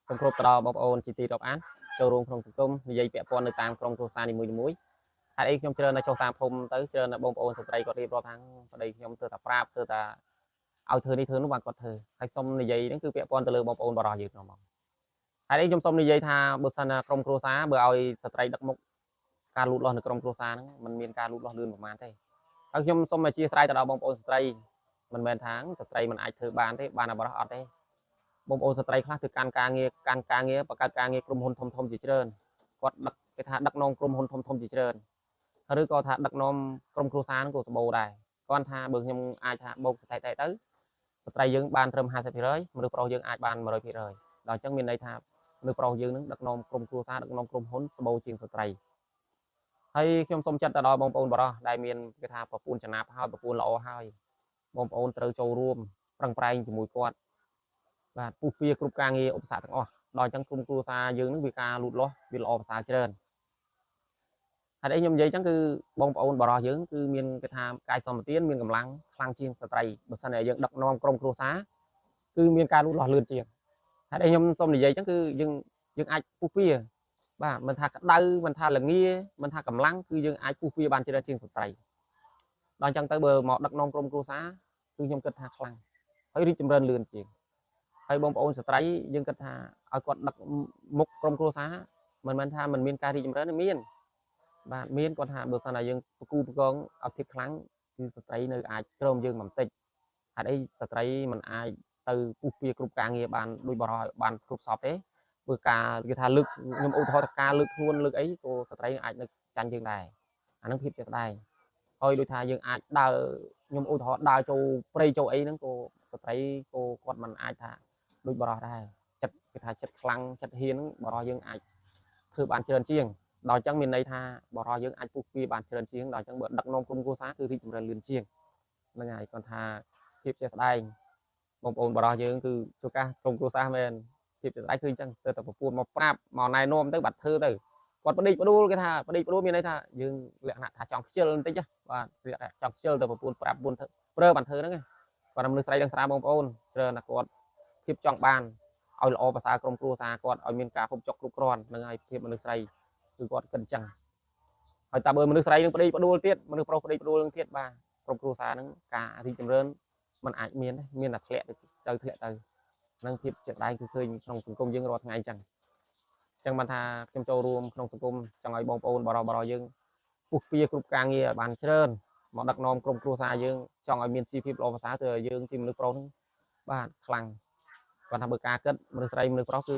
สมครบตลอดบองโอนจีตีรอบอันโจรวมក្នុងសង្គមនិយាយពាក់ព័ន្ធនៅតាមក្រុមគ្រួសារនីមួយៗហើយអីខ្ញុំច្រើនតែចុះតាមភូមិទៅច្រើនតែបងប្អូនស្ត្រីគាត់រៀបរាប់ថាប្តីខ្ញុំទៅតែប្រាប់ទៅតែឲ្យធ្វើនេះធ្វើនោះបានគាត់ធ្វើហើយសុំនិយាយហ្នឹងគឺពាក់ព័ន្ធទៅលើបងប្អូនបរិសុទ្ធយើងក្នុងមកហើយអីខ្ញុំសុំនិយាយថាបើសិនណាក្រុមគ្រួសារបើឲ្យស្ត្រីដឹកមុខការលូតលាស់នៅក្រុមគ្រួសារហ្នឹងมันមានការលូតលាស់លឿនប្រហែលទេហើយខ្ញុំសុំអធិស្ឋានទៅដល់បងប្អូនស្ត្រីមិនមែនថាស្ត្រីមិនអាចធ្វើបានទេបានតែបរិសុទ្ធអត់ទេបងប្អូនស្ត្រីខ្លះធ្វើការងារបង្កើតការងារក្រុមហ៊ុនធំៗជាច្រើនគាត់ដឹកគេថាដឹកនាំក្រុមហ៊ុនធំៗជាច្រើនឬក៏ថាដឹកនាំក្រុមគ្រួសារហ្នឹងក៏សម្បូរដែរគាត់ថាបើខ្ញុំអាចថាបូកស្ថិតិទៅស្ត្រីយើងបានត្រឹម 50% មនុស្សប្រុសយើងអាចបាន 100% ដល់អញ្ចឹងមានន័យថាមនុស្សប្រុសយើងនឹងដឹកនាំក្រុមគ្រួសារដឹកនាំក្រុមហ៊ុនសម្បូរជាងស្ត្រីហើយខ្ញុំសូមចាត់ទៅដល់បងប្អូនបរិសុទ្ធដែលមានគេថាប្រពន្ធចំណាប់ហើយប្រពន្ធល្អហើយបងប្អូនត្រូវចូលរួមប្រឹងប្រែងជាមួយគាត់បាទពុះពៀគ្រប់ការងារឧបសគ្គទាំងអស់ដល់អញ្ចឹងក្រុមគ្រួសារយើងនឹងវាការលូតលាស់វាល្អប្រសើរច្រើនហើយខ្ញុំនិយាយអញ្ចឹងគឺបងប្អូនបរិសុទ្ធយើងគឺមានគេថាកាយសម្បទានមានកម្លាំងខ្លាំងជាងស្ត្រីបើសិនតែយើងដឹកនាំក្រុមគ្រួសារគឺមានការលូតលាស់លឿនជាងហើយខ្ញុំសូមនិយាយអញ្ចឹងគឺយើងអាចពុះពៀបាទមិនថាក្តៅមិនថាល្ងាមិនថាកម្លាំងគឺយើងអាចពុះពៀបានច្រើនជាងស្ត្រីដល់អញ្ចឹងទៅបើមកដឹកនាំក្រុមគ្រួសារគឺខ្ញុំគិតថាខ្លាំងហើយរីកចម្រើនលឿនជាងហើយបងប្អូនស្ត្រីយើងគិតថាឲ្យគាត់ដឹកមុខក្រុមគ្រួសារមិនមែនថាមិនមានការរីកចម្រើនទេមានបាទមានគាត់ថាបើសិនតែយើងប្រគូប្រកងឲ្យធៀបខ្លាំងគឺស្ត្រីនៅអាចក្រោមយើងបន្តិចហេតុអីស្ត្រីមិនអាចទៅពុះពៀគ្រប់ការងារបានដូចបរិសុទ្ធបានគ្រប់សពទេព្រោះការគេថាលើកខ្ញុំឧទាហរណ៍ថាការលើកធ្ងន់លើកអីក៏ស្ត្រីអាចនៅចាញ់យើងដែរអានឹងភាពជាក់ស្ដែងហើយដូចថាយើងអាចដើរខ្ញុំឧទាហរណ៍ដើរចូលព្រៃចូលអីហ្នឹងក៏ស្ត្រីក៏គាត់មិនអាចថាដូចបរិសុទ្ធដែរចិត្តគេថាចិត្តខ្លាំងចិត្តហ៊ានហ្នឹងបរិសុទ្ធយើងអាចធ្វើបានច្រើនជាងដល់អញ្ចឹងមានន័យថាបរិសុទ្ធយើងអាចពុះពៀបានច្រើនជាងដល់អញ្ចឹងបើដឹកនាំក្រុមគ្រួសារគឺរីកចម្រើនលឿនជាងហ្នឹងហើយគាត់ថាភាពជាក់ស្ដែងបងប្អូនបរិសុទ្ធយើងគឺជួកាសក្រុមគ្រួសារមែនភាពជាក់ស្ដែងគឺអញ្ចឹងទៅតែប្រពន្ធមកប្រាប់មកណែនាំទៅបាត់ធ្វើទៅគាត់បដិបដួលគេថាបដិបដួលមានន័យថាយើងលក្ខណៈថាចង់ខ្ជិលបន្តិចបាទលក្ខណៈចង់ខ្ជិលទៅប្រពន្ធប្រាប់ប្រពន្ធធ្វើប្រើបានធ្វើហ្នឹងគាត់មនុស្សស្រីដឹងស្រាបងប្អូនច្រើនតែគាត់ភាពចង់បានឲ្យល្អប្រសើរក្រុមគ្រួសារគាត់ឲ្យមានការភពចុកគ្រប់គ្រាន់នឹងហើយភាពមនុស្សស្រីគឺគាត់គិតអញ្ចឹងហើយតែបើមនុស្សស្រីនឹងប្តីផ្ដួលទៀតមនុស្សប្រុសប្តីផ្ដួលនឹងទៀតបាទក្រុមគ្រួសារហ្នឹងការរីកចម្រើនมันអាចមានតែធ្លាក់ទៅធ្លាក់ទៅនឹងភាពជាក់ស្ដែងគឺឃើញក្នុងសង្គមយើងរាល់ថ្ងៃអញ្ចឹងចឹងបានថាខ្ញុំចូលរួមក្នុងសង្គមចង់ឲ្យបងប្អូនបរិបទយើងពុះពៀគ្រប់ការងារបានច្រើនមកដឹកនាំក្រុមគ្រួសារយើងចង់ឲ្យមានជីវភាពល្អប្រសើរទៅយើងជាមនុស្សប្រុសហ្នឹងបាទខ្លាំងគាត់ថាបើការគិតមនុស្សស្រីមនុស្សប្រុសគឺ